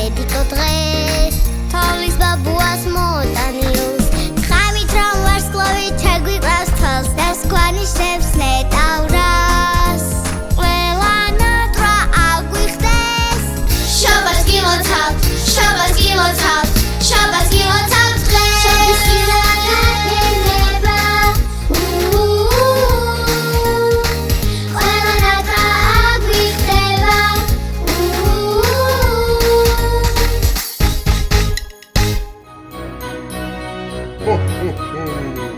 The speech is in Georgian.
დედიკო დღეს თოვლის ბაბუას მოტანილს ხამით რომ ვარსკვლავით ჩაგვიყავს თვალს და სკვანიშნებს ნეტავრას ყველანატრა აგვიხდეს შაბათს გილოცავთ შაბათს გილოცავთ შაბათს გილოცავთ დღეს შობის გილაგადება ყველანატრა აგვიხდება Ho, ho, ho.